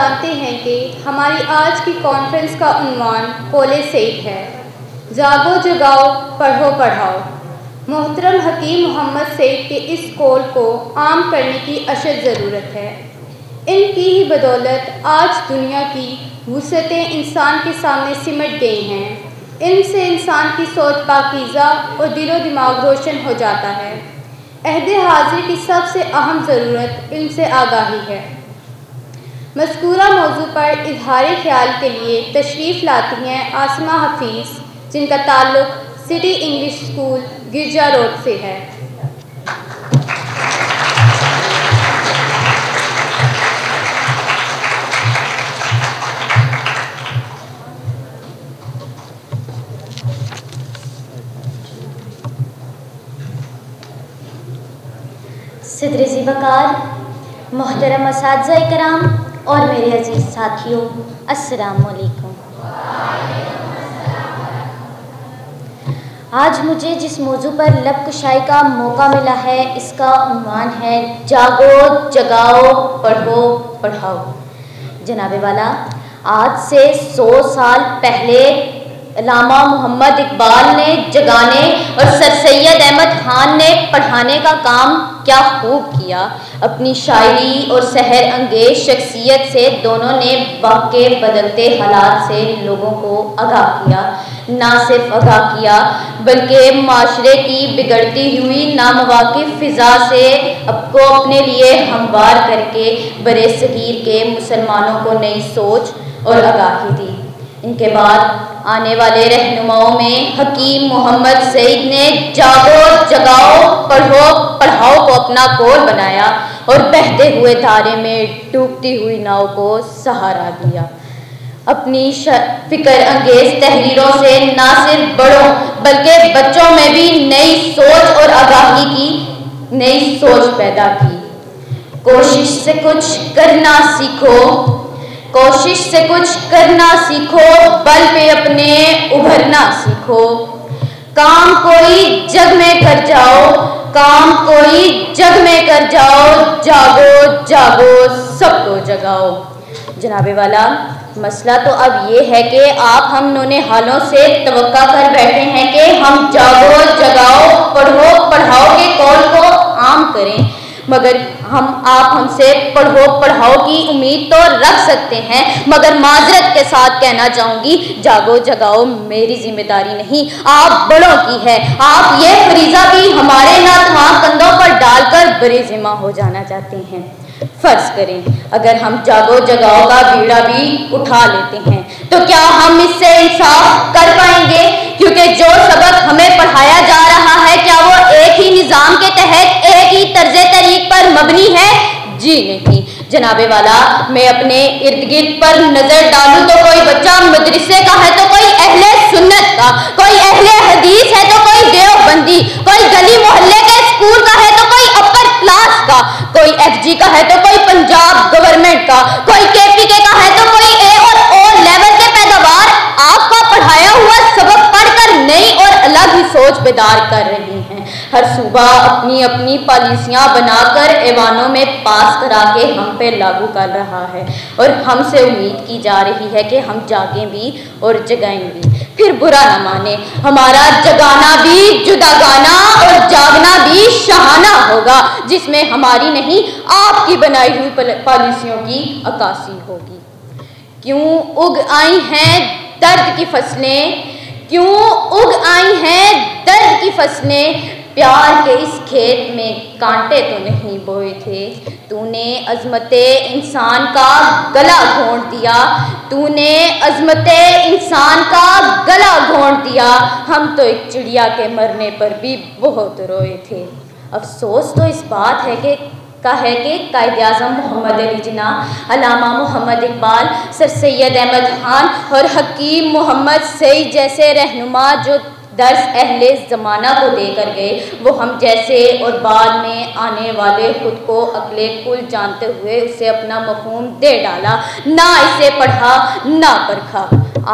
جانتے ہیں کہ ہماری آج کی کانفرنس کا عنوان قول سعید ہے، جاگو جگاؤ پڑھو پڑھاؤ۔ محترم حکیم محمد سعید کے اس قول کو عام کرنے کی اشد ضرورت ہے۔ ان کی ہی بدولت آج دنیا کی وسعتیں انسان کے سامنے سمٹ گئی ہیں۔ ان سے انسان کی سوچ پاکیزہ اور دل و دماغ روشن ہو جاتا ہے۔ عہد حاضر کی سب سے اہم ضرورت علم سے آگاہی ہے۔ مذکورہ موضوع پر اظہار خیال کے لیے تشریف لاتی ہیں عاصمہ حفیظ، جن کا تعلق سٹی انگلش اسکول گرجا روڈ سے ہے۔ صدر ذی وقار محترم اساتذہ کرام اور میرے عزیز ساتھیوں، السلام علیکم۔ آج مجھے جس موضوع پر لب کشائی کا موقع ملا ہے، اس کا عنوان ہے جاگو جگاؤ پڑھو پڑھاؤ۔ جناب والا، آج سے 100 سال پہلے علامہ محمد اقبال نے جگانے اور سر سید احمد خان نے پڑھانے کا کام کیا خوب کیا۔ اپنی شاعری اور سحر انگیز شخصیت سے دونوں نے وقت کے بدلتے حالات سے لوگوں کو آگاہ کیا۔ نہ صرف آگاہ کیا بلکہ معاشرے کی بگڑتی ہوئی نامواقف فضا سے اب کو اپنے لیے ہموار کر کے برِ صغیر کے مسلمانوں کو نئی سوچ اور آگاہی دی۔ ان کے بعد آنے والے رہنماؤں میں حکیم محمد سعید نے جاگو جگاؤ پڑھو پڑھاؤ کو اپنا قول بنایا اور بہتے ہوئے دھارے میں ڈوبتی ہوئی ناؤ کو سہارا دیا۔ اپنی فکر انگیز تحریروں سے نہ صرف بڑوں بلکہ بچوں میں بھی نئی سوچ اور آگاہی کی نئی سوچ پیدا کی۔ کوشش سے کچھ کرنا سیکھو، کوشش سے کچھ کرنا سیکھو، بل پہ اپنے ابھرنا سیکھو۔ کام کوئی جگ میں کر جاؤ، کام کوئی جگ میں کر جاؤ، جاگو جاگو سب کو جگاؤ۔ جناب والا، مسئلہ تو اب یہ ہے کہ آپ ہم نونہالوں سے توقع کر بیٹھے ہیں کہ ہم جاگو جگاؤ پڑھو پڑھاؤ کے قول کو عام کریں، مگر آپ ہم سے پڑھو پڑھاؤ کی امید تو رکھ سکتے ہیں، مگر معذرت کے ساتھ کہنا چاہوں گی جاگو جگاؤ میری ذمہ داری نہیں، آپ بڑوں کی ہے۔ آپ یہ فریضہ بھی ہمارے ناتواں کندھوں پر ڈال کر بڑے ذمہ ہو جانا چاہتے ہیں۔ فرض کریں اگر ہم جاگو جگاؤ کا بیڑا بھی اٹھا لیتے ہیں تو کیا ہم اس سے انصاف کر پائیں گے؟ کیونکہ جو سبق ہمیں پڑھایا جا رہا ہے کیا وہ ایک ہی نظام کے تحت ایک ہی طرز طریق پر مبنی ہے؟ جی نہیں جناب والا، میں اپنے ارد گرد پر نظر ڈالوں تو کوئی بچہ مدرسے کا ہے تو کوئی اہل سنت کا، کوئی اہل حدیث ہے تو کوئی دیوبندی، کوئی گلی محلے کے اسکول کا ہے تو کوئی اپر کلاس کا، کوئی ایف جی کا ہے تو کوئی پنجاب گورنمنٹ کا، کوئی کے پی کے کا ہے تو کوئی اے اور او لیول کے پیداوار آپ کا پڑھایا ہوا سبق پڑھ کر نئی اور الگ ہی سوچ بیدار کر رہی ہیں۔ ہر صوبہ اپنی اپنی پالیسیاں بنا کر ایوانوں میں پاس کرا کے ہم پہ لاگو کر رہا ہے اور ہم سے امید کی جا رہی ہے کہ ہم جاگیں بھی اور جگائیں بھی۔ پھر برا نہ مانے، ہمارا جگانا بھی جداگانا اور جاگنا بھی شاہانہ ہوگا، جس میں ہماری نہیں آپ کی بنائی ہوئی پالیسیوں کی عکاسی ہوگی۔ کیوں اگ آئی ہیں درد کی فصلیں، کیوں اگ آئی ہیں درد کی فصلیں، پیار کے اس کھیت میں کانٹے تو نہیں بوئے تھے، تو نے عظمت انسان کا گلا گھونٹ دیا، تو نے عظمت انسان کا گلا گھونٹ دیا، ہم تو ایک چڑیا کے مرنے پر بھی بہت روئے تھے۔ افسوس تو اس بات ہے کہ قائد اعظم محمد علی جناح، علامہ محمد اقبال، سر سید احمد خان اور حکیم محمد سعید جیسے رہنما جو درس اہل زمانہ کو دے کر گئے، وہ ہم جیسے اور بعد میں آنے والے خود کو عقل کل جانتے ہوئے اسے اپنا مفہوم دے ڈالا، نہ اسے پڑھا نہ پرکھا۔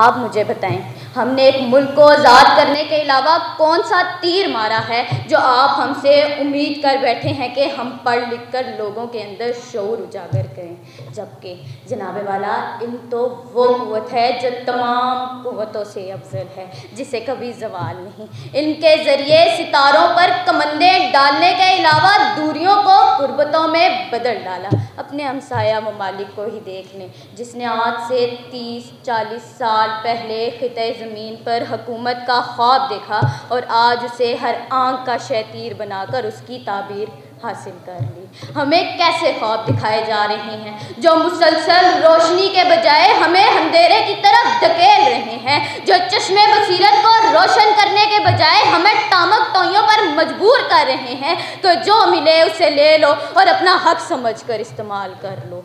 آپ مجھے بتائیں ہم نے ایک ملک کو آزاد کرنے کے علاوہ کون سا تیر مارا ہے جو آپ ہم سے امید کر بیٹھے ہیں کہ ہم پڑھ لکھ کر لوگوں کے اندر شعور اجاگر کریں؟ جبکہ جناب والا علم تو وہ قوت ہے جو تمام قوتوں سے افضل ہے، جسے کبھی زوال نہیں۔ علم کے ذریعے ستاروں پر کمندیں ڈالنے کے علاوہ دوریوں کو قربتوں میں بدل ڈالا۔ اپنے ہمسایہ ممالک کو ہی دیکھ لیں، جس نے آج سے 30-40 سال پہلے خطۂ زمین پر حکومت کا خواب دیکھا اور آج اسے ہر آنکھ کا شیطیر بنا کر اس کی تعبیر حاصل کر لی۔ ہمیں کیسے خواب دکھائے جا رہے ہیں جو مسلسل روشنی کے بجائے ہمیں اندھیرے کی طرف دھکیل رہے ہیں، جو چشمے بصیرت کو روشن کرنے کے بجائے ہمیں ٹامک ٹوئیوں پر مجبور کر رہے ہیں کہ جو ملے اسے لے لو اور اپنا حق سمجھ کر استعمال کر لو۔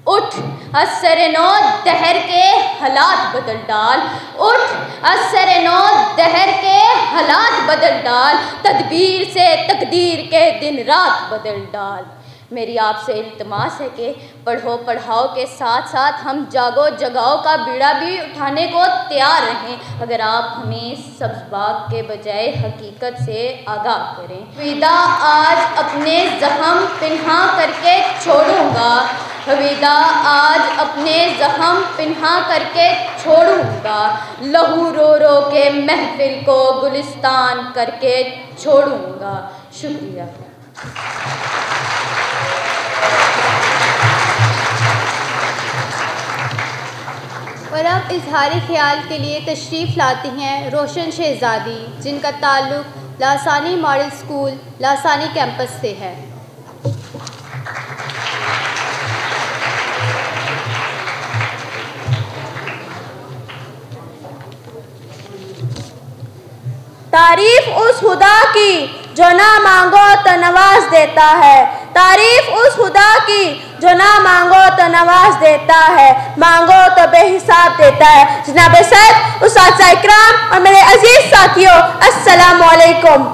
اٹھ اثر نو دہر کے حالات بدل ڈال، اٹھ اثر نو دہر کے حالات بدل ڈال، تدبیر سے تقدیر کے دن رات بدل ڈال۔ میری آپ سے التماس ہے کہ پڑھو پڑھاؤ کے ساتھ ساتھ ہم جاگو جگاؤ کا بیڑا بھی اٹھانے کو تیار رہیں، اگر آپ ہمیں سبز باغ کے بجائے حقیقت سے آگاہ کریں۔ حویدہ آج اپنے زخم پنہاں کر کے چھوڑوں گا، حویدہ آج اپنے زخم پنہاں کر کے چھوڑوں گا، لہو رو رو کے محفل کو گلستان کر کے چھوڑوں گا۔ شکریہ۔ اور اب اظہار خیال کے لیے تشریف لاتی ہیں روشن شہزادی، جن کا تعلق لاسانی ماڈل اسکول لاسانی کیمپس سے ہے۔ تعریف اس خدا کی جو نہ مانگو تو نواز دیتا ہے، تعریف اس خدا کی جو نہ مانگو تو نواز دیتا ہے، مانگو تو بے حساب دیتا ہے۔ جناب صاحب، اساتذہ اکرام اور میرے عزیز ساتھیوں، السلام علیکم۔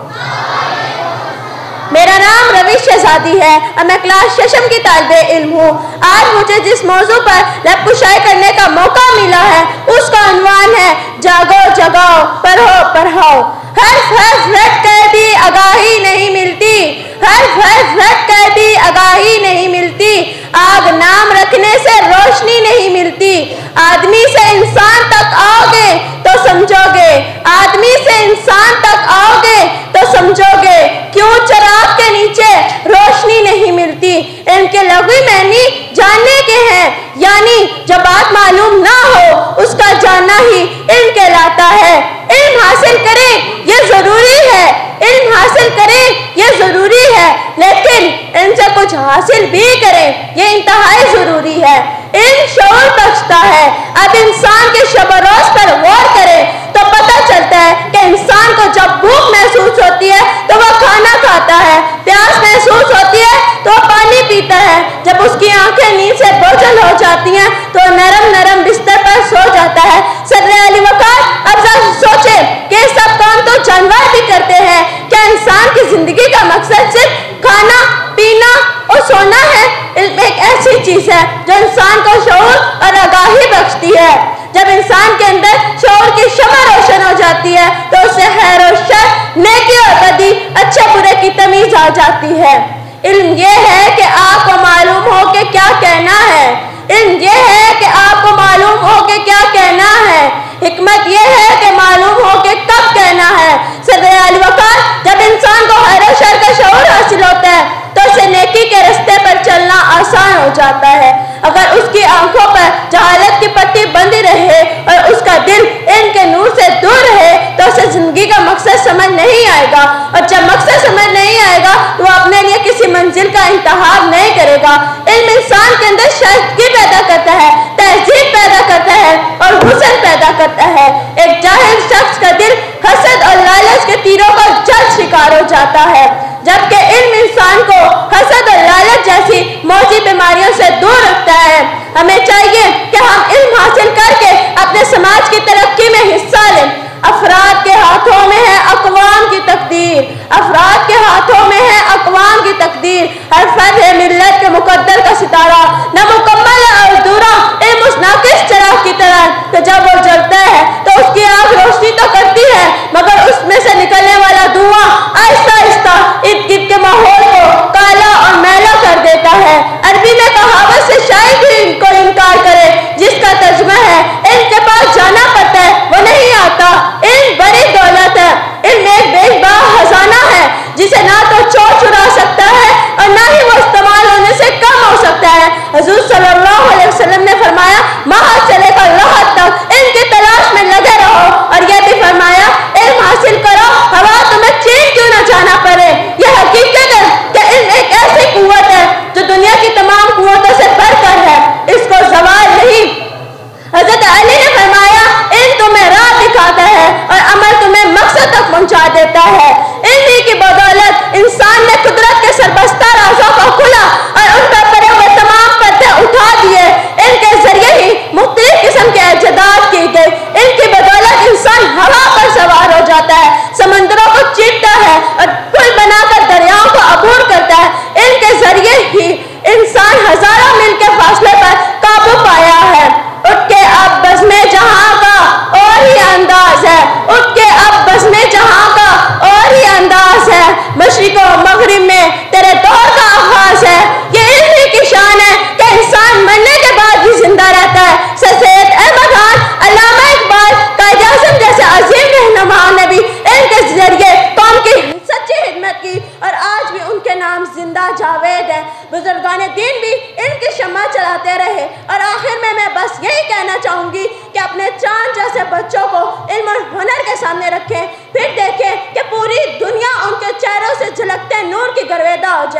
میرا نام روش شہزادی ہے اور میں کلاس ششم کی طالب علم ہوں۔ آج مجھے جس موضوع پر لب کشائی کرنے کا موقع ملا ہے اس کا عنوان ہے جاگو جگاؤ پڑھو پڑھاؤ۔ حرف حرف رٹ کر بھی آگاہی نہیں ملتی، حرف حرف رٹ کر بھی آگاہی نہیں ملتی، آگ نام رکھنے سے روشنی نہیں ملتی، آدمی سے انسان تک آؤ گے تو سمجھو گے، آدمی سے انسان تک آؤ گے تو سمجھو گے کیوں چراغ کے نیچے روشنی نہیں ملتی۔ ان کے لغوی معنی جاننے کے ہیں، یعنی جو بات معلوم نہ ہو اس کا جاننا ہی علم کہلاتا ہے۔ علم حاصل کریں یہ ضروری ہے، علم حاصل کریں یہ ضروری ہے، لیکن ان سے کچھ حاصل بھی کریں یہ انتہائی ضروری ہے۔ علم شعور بخشتا ہے۔ اب انسان کے شب و روز پر غور کریں تو پتہ چلتا ہے کہ انسان کو جب بھوک محسوس ہوتی ہے تو وہ کھانا کھاتا ہے، پیاس محسوس ہوتی ہے تو وہ پانی پیتا ہے، جب اس کی آنکھیں نیند سے بوجھل ہو جاتی ہیں تو نرم نرم بستر پر سو جاتا ہے۔ صدر علی وقار، اب ذرا سوچیں کہ یہ سب کام تو جانور بھی کرتے ہیں، کیا انسان کی زندگی کا مقصد صرف کھانا پینا اور سونا ہے؟ علم ایک ایسی چیز ہے جو انسان کو شعور اور آگاہی بخشتی ہے۔ جب انسان کے اندر شعور کی شمع روشن ہو جاتی ہے تو اسے خیر و شر، نیکی اور بدی، اچھے برے کی تمیز آ جاتی ہے۔ علم یہ ہے کہ آپ کو معلوم ہو کہ کیا کہنا ہے، علم یہ ہے کہ آپ کو معلوم ہو کہ کیا کہنا ہے، حکمت یہ ہے کہ معلوم ہو کہ کب کہنا ہے۔ صدر علی وقار، جب انسان کو خیر و شر کا شعور حاصل ہوتا ہے تو اسے نیکی کے رستے پر چلنا آسان ہو جاتا ہے۔ اگر اس کی آنکھوں پر جہالت کی پٹی بندھی رہے اور اس کا دل علم کے نور سے دور رہے تو اسے زندگی کا مقصد سمجھ نہیں آئے گا، اور جب مقصد سمجھ نہیں آئے گا تو وہ اپنے لیے کسی منزل کا انتخاب نہیں کرے گا۔ علم انسان کے اندر شائستگی پیدا کرتا ہے، تہذیب پیدا کرتا ہے اور حسن پیدا کرتا ہے۔ ایک جاہل شخص کا دل حسد اور لالچ کے تیروں کا جلد شکار ہو جاتا ہے، جبکہ علم انسان کو حسد اور لالچ جیسی موذی بیماریوں سے دور رکھتا ہے۔ ہمیں چاہیے کہ ہم علم حاصل کر کے اپنے سماج کی ترقی میں حصہ لیں۔ افراد کے ہاتھوں میں ہے اقوام کی تقدیر، افراد کے ہاتھوں میں ہے اقوام کی تقدیر۔ ہر فرد ہے ملت کے مقدر کا ستارہ، نہ مکمل اور ادھورا علم اس ناقص چراغ کی طرح کہ جب وہ جلتا ہے تو اس کی آگ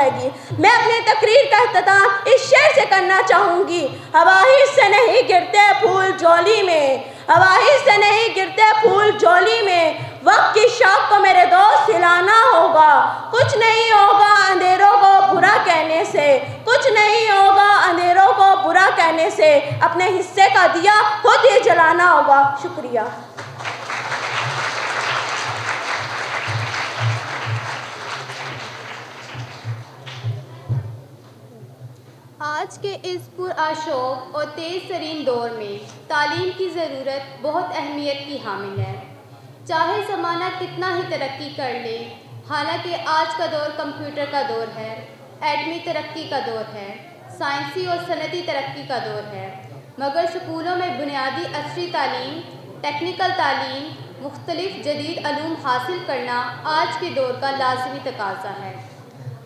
جائے گی۔ میں اپنی تقریر کا اختتام اس شعر سے کرنا چاہوں گی۔ ہواہی سے نہیں گرتے پھول جولی میں، ہواہی سے نہیں گرتے پھول جولی میں، وقت کی شاخ کو میرے دوست ہلانا ہوگا۔ کچھ نہیں ہوگا اندھیروں کو برا کہنے سے، کچھ نہیں ہوگا اندھیروں کو برا کہنے سے، اپنے حصے کا دیا خود ہی جلانا ہوگا۔ شکریہ۔ آج کے اس پرآشوب اور تیز ترین دور میں تعلیم کی ضرورت بہت اہمیت کی حامل ہے۔ چاہے زمانہ کتنا ہی ترقی کر لے، حالانکہ آج کا دور کمپیوٹر کا دور ہے، ایٹمی ترقی کا دور ہے، سائنسی اور صنعتی ترقی کا دور ہے، مگر اسکولوں میں بنیادی عصری تعلیم، ٹیکنیکل تعلیم، مختلف جدید علوم حاصل کرنا آج کے دور کا لازمی تقاضا ہے۔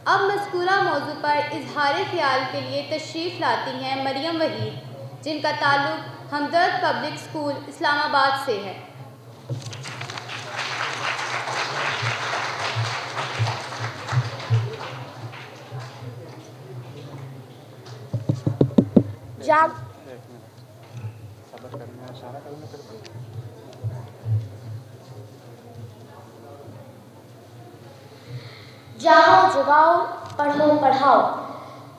اب مذکورہ موضوع پر اظہار خیال کے لیے تشریف لاتی ہیں مریم وحید، جن کا تعلق ہمدرد پبلک اسکول اسلام آباد سے ہے۔ جاؤ جگاؤ پڑھو پڑھاؤ،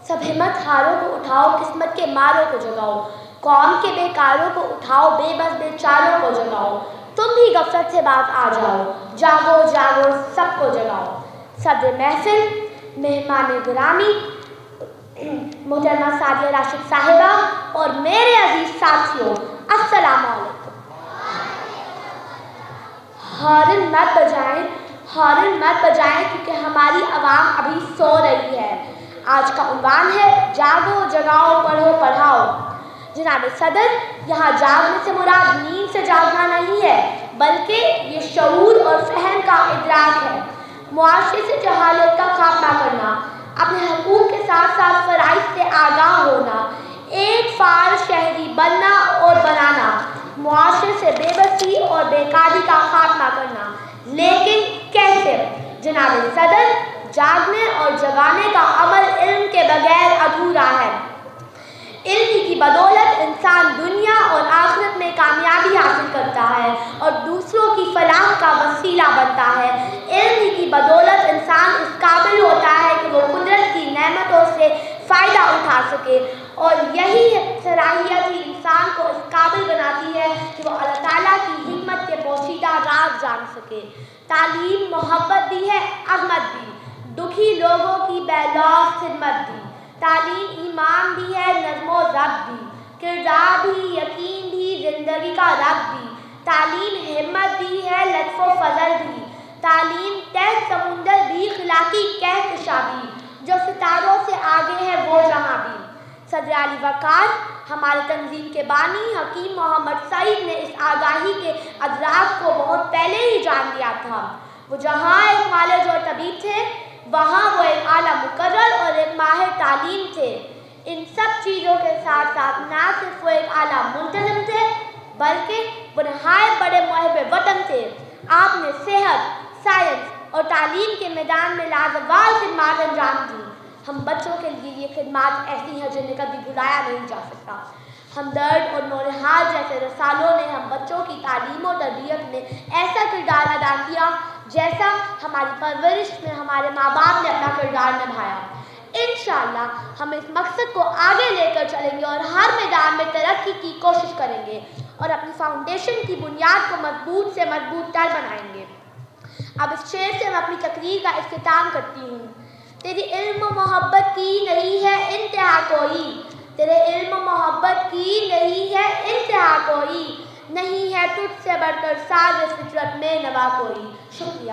سب ہمت ہاروں کو اٹھاؤ، قسمت کے ماروں کو جگاؤ، قوم کے بیکاروں کو اٹھاؤ، بے بس بیچاروں کو جگاؤ، تم بھی غفلت سے باز آ جاؤ، جاگو جاگو سب کو جگاؤ۔ صدر محفل مہمان گرامی محترمہ سعدیہ راشد صاحبہ اور میرے عزیز ساتھیوں، السلام علیکم۔ ہارن مت بجائیں، ہارن مت بجائیں کیونکہ ہماری عوام ابھی سو رہی ہے۔ آج کا عنوان ہے جاگو جگاؤ پڑھو پڑھاؤ۔ جناب صدر، یہاں جاگنے سے مراد نیند سے جاگنا نہیں ہے، بلکہ یہ شعور اور فہم کا ادراک ہے، معاشرے سے جہالت کا خاتمہ کرنا، اپنے حقوق کے ساتھ ساتھ فرائض سے آگاہ ہونا، ایک فعال شہری بننا اور بنانا، معاشرے سے بے بسی اور بیکاری کا خاتمہ کرنا۔ لیکن کیسے؟ جناب صدر، جاگنے اور جگانے کا عمل علم کے بغیر ادھورا ہے۔ علم ہی کی بدولت انسان دنیا اور آخرت میں کامیابی حاصل کرتا ہے اور دوسروں کی فلاح کا وسیلہ بنتا ہے۔ علم ہی کی بدولت انسان اس قابل ہوتا ہے کہ وہ قدرت کی نعمتوں سے فائدہ اٹھا سکے، اور یہی صلاحیت ہی انسان کو اس قابل بناتی ہے کہ وہ اللہ تعالیٰ کی حکمت کے پوشیدہ راز جان سکے۔ تعلیم محبت بھی ہے، عظمت بھی، دکھی لوگوں کی بے لوث خدمت بھی۔ تعلیم ایمان بھی ہے، نظم و ضبط بھی، کردار بھی، یقین بھی، زندگی کا رب بھی۔ تعلیم ہمت بھی ہے، لطف و فضل بھی۔ تعلیم تحت سمندر بھی، خلا کی کہکشاں بھی، جو ستاروں سے آگے ہے وہ جہاں بھی۔ صدر علی وقار، ہمارے تنظیم کے بانی حکیم محمد سعید نے اس آگاہی کے ادراک کو بہت پہلے ہی جان لیا تھا۔ وہ جہاں ایک معالج اور طبیب تھے، وہاں وہ ایک اعلیٰ مقرر اور ایک ماہر تعلیم تھے۔ ان سب چیزوں کے ساتھ ساتھ نہ صرف وہ ایک اعلیٰ منتظم تھے، بلکہ وہ نہایت بڑے محب وطن تھے۔ آپ نے صحت، سائنس اور تعلیم کے میدان میں لازوال خدمات انجام دی۔ ہم بچوں کے لیے یہ خدمات ایسی ہیں جنہیں کبھی بھلایا نہیں جا سکتا۔ ہمدرد اور نورہاد جیسے رسالوں نے ہم بچوں کی تعلیم و تربیت میں ایسا کردار ادا کیا جیسا ہماری پرورش میں ہمارے ماں باپ نے اپنا کردار نبھایا۔ انشاءاللہ ہم اس مقصد کو آگے لے کر چلیں گے اور ہر میدان میں ترقی کی کوشش کریں گے اور اپنی فاؤنڈیشن کی بنیاد کو مضبوط سے مضبوط تر بنائیں گے۔ اب اس شعر سے میں اپنی تقریر کا اختتام کرتی ہوں۔ تیری علم و محبت کی نہیں ہے انتہا کوئی، تیرے علم و محبت کی نہیں ہے انتہا کوئی، نہیں ہے تجھ سے بڑھ کر ساز فطرت میں نوا کوئی۔ شکریہ۔